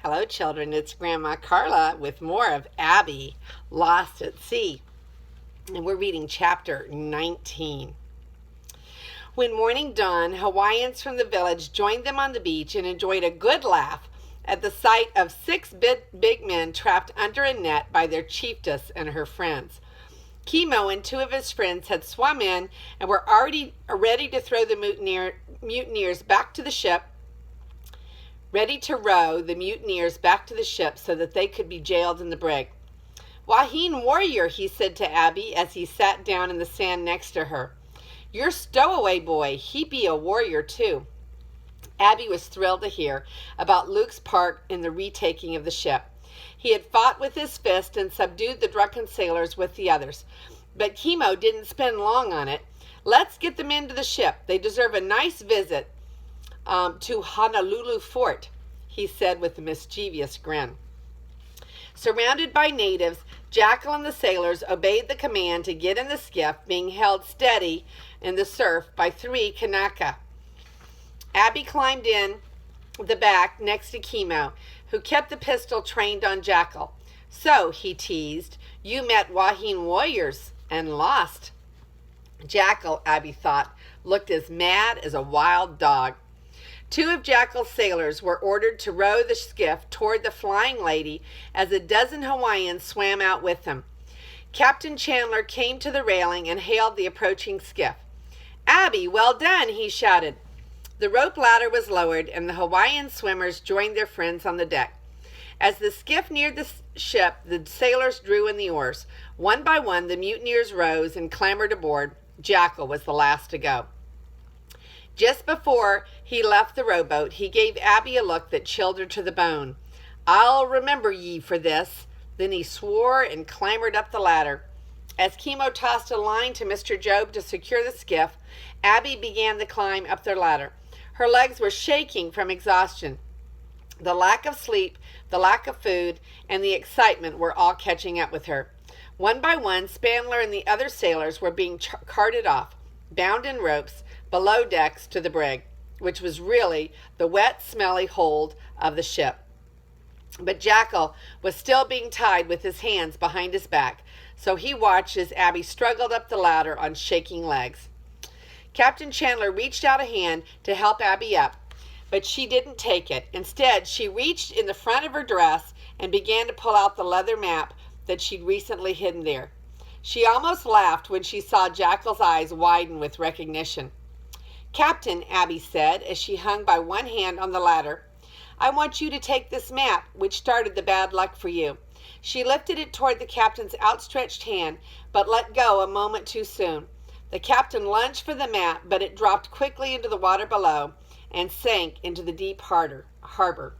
Hello, children. It's Grandma Carla with more of Abby, Lost at Sea. And we're reading chapter 19. When morning dawned, Hawaiians from the village joined them on the beach and enjoyed a good laugh at the sight of six big men trapped under a net by their chiefess and her friends. Kimo and two of his friends had swum in and were already ready to throw the mutineers back to the ship, ready to row the mutineers back to the ship so that they could be jailed in the brig. "Wahine warrior," he said to Abby as he sat down in the sand next to her. "Your stowaway boy, he be a warrior too." Abby was thrilled to hear about Luke's part in the retaking of the ship. He had fought with his fist and subdued the drunken sailors with the others. But Kimo didn't spend long on it. "Let's get them into the ship. They deserve a nice visit to Honolulu Fort," he said with a mischievous grin. Surrounded by natives, Jackal and the sailors obeyed the command to get in the skiff, being held steady in the surf by three Kanaka. Abby climbed in the back next to Kimo, who kept the pistol trained on Jackal. "So," he teased, "you met Wahine warriors and lost." Jackal, Abby thought, looked as mad as a wild dog. Two of Jackal's sailors were ordered to row the skiff toward the Flying Lady as a dozen Hawaiians swam out with them. Captain Chandler came to the railing and hailed the approaching skiff. "Abby, well done," he shouted. The rope ladder was lowered and the Hawaiian swimmers joined their friends on the deck. As the skiff neared the ship, the sailors drew in the oars. One by one, the mutineers rose and clambered aboard. Jackal was the last to go. Just before he left the rowboat, he gave Abby a look that chilled her to the bone. "I'll remember ye for this." Then he swore and clambered up the ladder. As Kimo tossed a line to Mr. Job to secure the skiff, Abby began the climb up their ladder. Her legs were shaking from exhaustion. The lack of sleep, the lack of food, and the excitement were all catching up with her. One by one, Spangler and the other sailors were being carted off, bound in ropes, below decks to the brig, which was really the wet, smelly hold of the ship. But Jackal was still being tied with his hands behind his back, so he watched as Abby struggled up the ladder on shaking legs. Captain Chandler reached out a hand to help Abby up, but she didn't take it. Instead, she reached in the front of her dress and began to pull out the leather map that she'd recently hidden there. She almost laughed when she saw Jackal's eyes widen with recognition. "Captain," Abby said as she hung by one hand on the ladder, "I want you to take this map which started the bad luck for you." She lifted it toward the captain's outstretched hand, but let go a moment too soon. The captain lunged for the map, but it dropped quickly into the water below and sank into the deep harbor.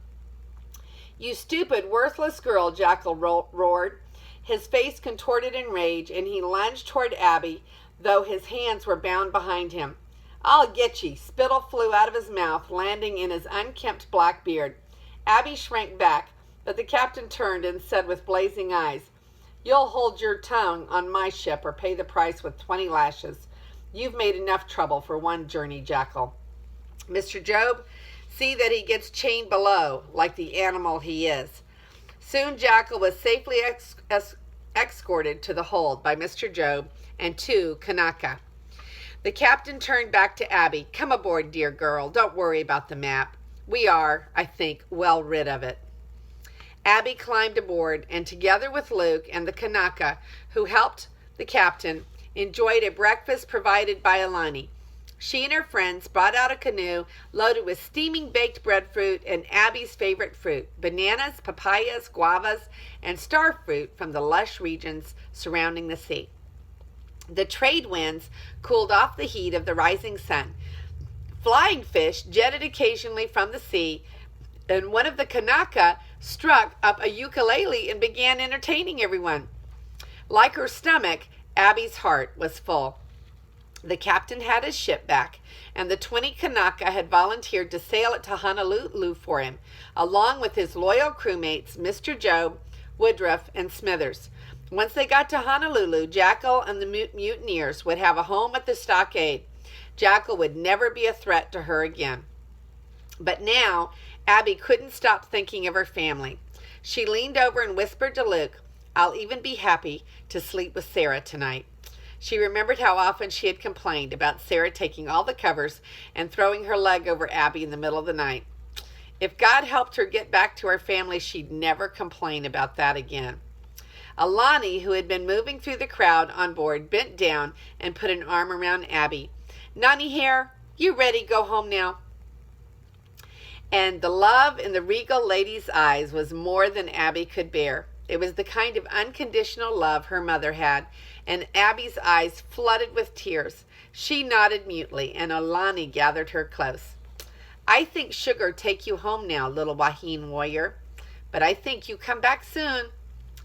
"You stupid, worthless girl," Jackal roared. His face contorted in rage, and he lunged toward Abby, though his hands were bound behind him. "I'll get ye." Spittle flew out of his mouth, landing in his unkempt black beard. Abby shrank back, but the captain turned and said with blazing eyes, "You'll hold your tongue on my ship or pay the price with 20 lashes. You've made enough trouble for one journey, Jackal. Mr. Job, see that he gets chained below, like the animal he is." Soon Jackal was safely escorted to the hold by Mr. Job and two Kanaka. The captain turned back to Abby. "Come aboard, dear girl. Don't worry about the map. We are, I think, well rid of it." Abby climbed aboard, and together with Luke and the Kanaka, who helped the captain, enjoyed a breakfast provided by Alani. She and her friends brought out a canoe loaded with steaming baked breadfruit and Abby's favorite fruit, bananas, papayas, guavas, and starfruit from the lush regions surrounding the sea. The trade winds cooled off the heat of the rising sun. Flying fish jetted occasionally from the sea, and one of the Kanaka struck up a ukulele and began entertaining everyone. Like her stomach, Abby's heart was full. The captain had his ship back, and the 20 Kanaka had volunteered to sail it to Honolulu for him, along with his loyal crewmates, Mr. Job, Woodruff, and Smithers. Once they got to Honolulu, Jackal and the mutineers would have a home at the stockade. Jackal would never be a threat to her again. But now Abby couldn't stop thinking of her family. She leaned over and whispered to Luke, "I'll even be happy to sleep with Sarah tonight." She remembered how often she had complained about Sarah taking all the covers and throwing her leg over Abby in the middle of the night. If God helped her get back to her family, she'd never complain about that again. Alani, who had been moving through the crowd on board, bent down and put an arm around Abby. "Nani hair, you ready to go home now?" And the love in the regal lady's eyes was more than Abby could bear. It was the kind of unconditional love her mother had, and Abby's eyes flooded with tears. She nodded mutely, and Alani gathered her close. "I think Sugar take you home now, little Wahine warrior. But I think you come back soon."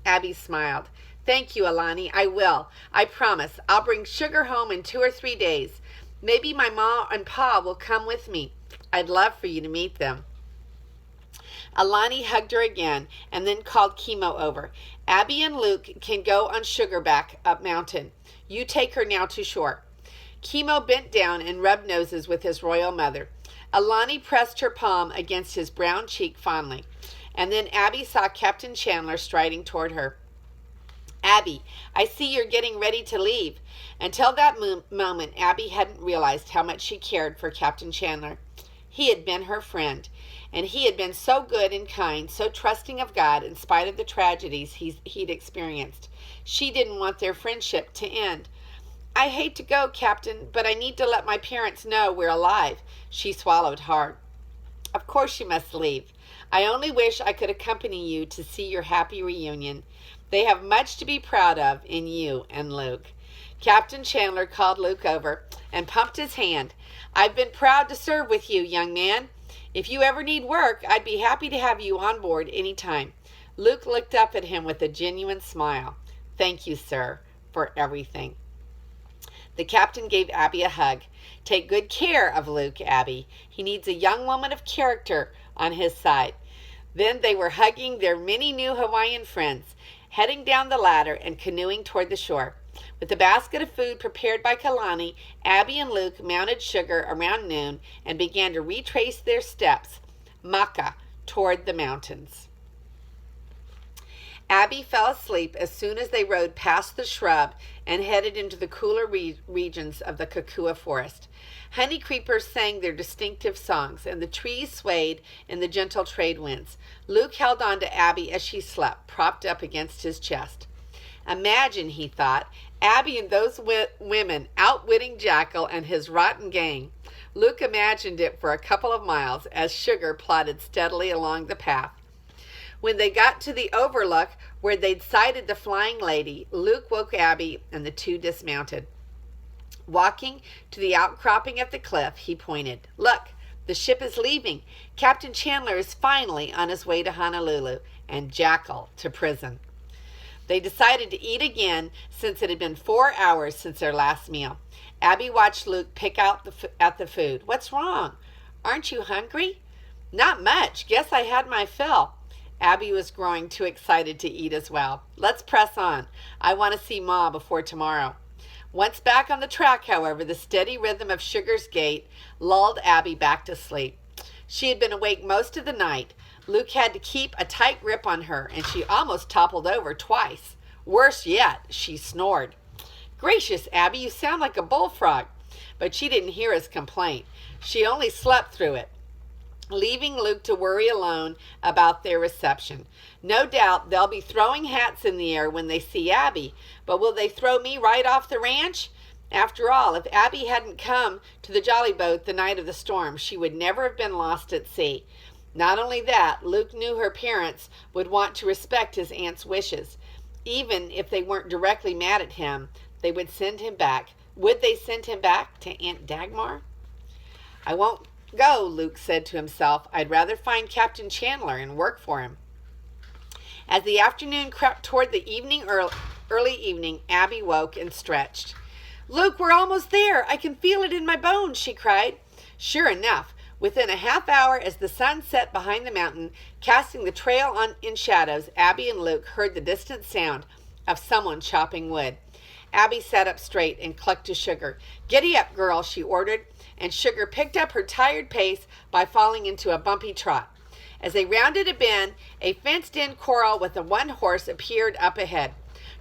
Abby smiled. "Thank you, Alani. I will. I promise. I'll bring Sugar home in 2 or 3 days. Maybe my ma and pa will come with me. I'd love for you to meet them." Alani hugged her again and then called Chemo over. "Abby and Luke can go on Sugar back up mountain. You take her now to shore." Chemo bent down and rubbed noses with his royal mother. Alani pressed her palm against his brown cheek fondly, and then Abby saw Captain Chandler striding toward her. "Abby, I see you're getting ready to leave." Until that moment, Abby hadn't realized how much she cared for Captain Chandler. He had been her friend, and he had been so good and kind, so trusting of God in spite of the tragedies he'd experienced. She didn't want their friendship to end. "I hate to go, Captain, but I need to let my parents know we're alive." She swallowed hard. "Of course you must leave. I only wish I could accompany you to see your happy reunion. They have much to be proud of in you and Luke." Captain Chandler called Luke over and pumped his hand. "I've been proud to serve with you, young man. If you ever need work, I'd be happy to have you on board any time." Luke looked up at him with a genuine smile. "Thank you, sir, for everything." The captain gave Abby a hug. "Take good care of Luke, Abby. He needs a young woman of character on his side." Then they were hugging their many new Hawaiian friends, heading down the ladder and canoeing toward the shore. With a basket of food prepared by Kalani, Abby and Luke mounted Sugar around noon and began to retrace their steps, Maka, toward the mountains. Abby fell asleep as soon as they rode past the shrub and headed into the cooler regions of the Kukua forest. Honey creepers sang their distinctive songs, and the trees swayed in the gentle trade winds. Luke held on to Abby as she slept, propped up against his chest. Imagine, he thought, Abby and those women outwitting Jackal and his rotten gang. Luke imagined it for a couple of miles as Sugar plodded steadily along the path. When they got to the overlook where they'd sighted the flying lady, Luke woke Abby and the two dismounted. Walking to the outcropping of the cliff, he pointed. "Look, the ship is leaving. Captain Chandler is finally on his way to Honolulu, and Jackal to prison." They decided to eat again since it had been 4 hours since their last meal. Abby watched Luke pick out at the food. "What's wrong? Aren't you hungry?" "Not much. Guess I had my fill." Abby was growing too excited to eat as well. "Let's press on. I want to see Ma before tomorrow." Once back on the track, however, the steady rhythm of Sugar's gait lulled Abby back to sleep. She had been awake most of the night. Luke had to keep a tight grip on her, and she almost toppled over twice. Worse yet, she snored. "Gracious, Abby, you sound like a bullfrog." But she didn't hear his complaint. She only slept through it, leaving Luke to worry alone about their reception. "No doubt they'll be throwing hats in the air when they see Abby, but will they throw me right off the ranch?" After all, if Abby hadn't come to the jolly boat the night of the storm, she would never have been lost at sea. Not only that, Luke knew her parents would want to respect his aunt's wishes. Even if they weren't directly mad at him, they would send him back. Would they send him back to Aunt Dagmar? "I won't go," Luke said to himself. "I'd rather find Captain Chandler and work for him." As the afternoon crept toward the early evening, Abby woke and stretched. "Luke, we're almost there. I can feel it in my bones," she cried. Sure enough, within a half hour, as the sun set behind the mountain, casting the trail in shadows, Abby and Luke heard the distant sound of someone chopping wood. Abby sat up straight and clucked to Sugar. "Giddy up, girl," she ordered, and Sugar picked up her tired pace by falling into a bumpy trot. As they rounded a bend, a fenced-in corral with a one horse appeared up ahead.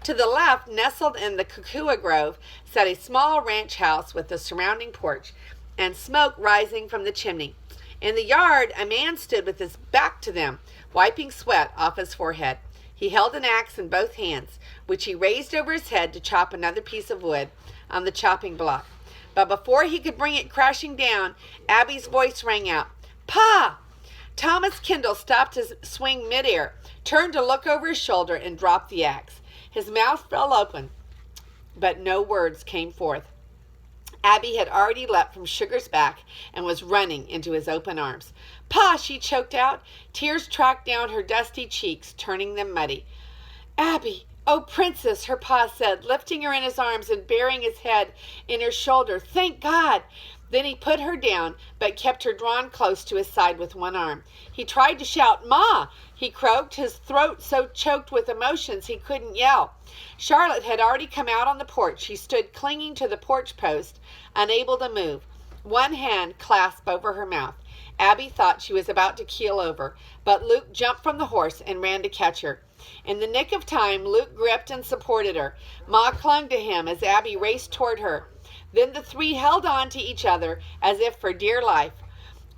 To the left, nestled in the cocoa grove, sat a small ranch house with a surrounding porch and smoke rising from the chimney. In the yard, a man stood with his back to them, wiping sweat off his forehead. He held an axe in both hands, which he raised over his head to chop another piece of wood on the chopping block. But before he could bring it crashing down, Abby's voice rang out, "Pa!" Thomas Kendall stopped his swing midair, turned to look over his shoulder, and dropped the axe. His mouth fell open, but no words came forth. Abby had already leapt from Sugar's back and was running into his open arms. "Pa!" she choked out. Tears tracked down her dusty cheeks, turning them muddy. "Abby, oh, Princess," her pa said, lifting her in his arms and burying his head in her shoulder. "Thank God." Then he put her down, but kept her drawn close to his side with one arm. He tried to shout, "Ma!" he croaked, his throat so choked with emotions he couldn't yell. Charlotte had already come out on the porch. She stood clinging to the porch post, unable to move, one hand clasped over her mouth. Abby thought she was about to keel over, but Luke jumped from the horse and ran to catch her. In the nick of time, Luke gripped and supported her. Ma clung to him as Abby raced toward her. Then the three held on to each other as if for dear life.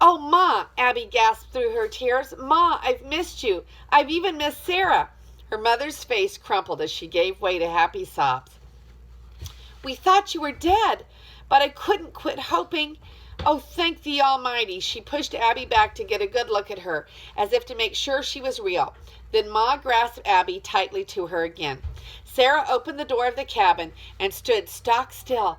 "Oh, Ma," Abby gasped through her tears. "Ma, I've missed you. I've even missed Sarah." Her mother's face crumpled as she gave way to happy sobs. "We thought you were dead, but I couldn't quit hoping. Oh, thank the Almighty." She pushed Abby back to get a good look at her, as if to make sure she was real. Then Ma grasped Abby tightly to her again. Sarah opened the door of the cabin and stood stock still.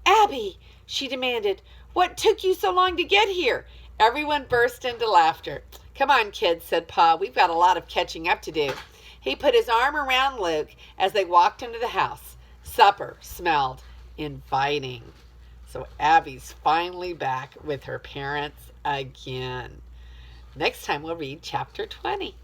"Abby," she demanded, "what took you so long to get here?" Everyone burst into laughter. "Come on, kids," said Pa. "We've got a lot of catching up to do." He put his arm around Luke as they walked into the house. Supper smelled inviting. So Abby's finally back with her parents again. Next time we'll read chapter 20.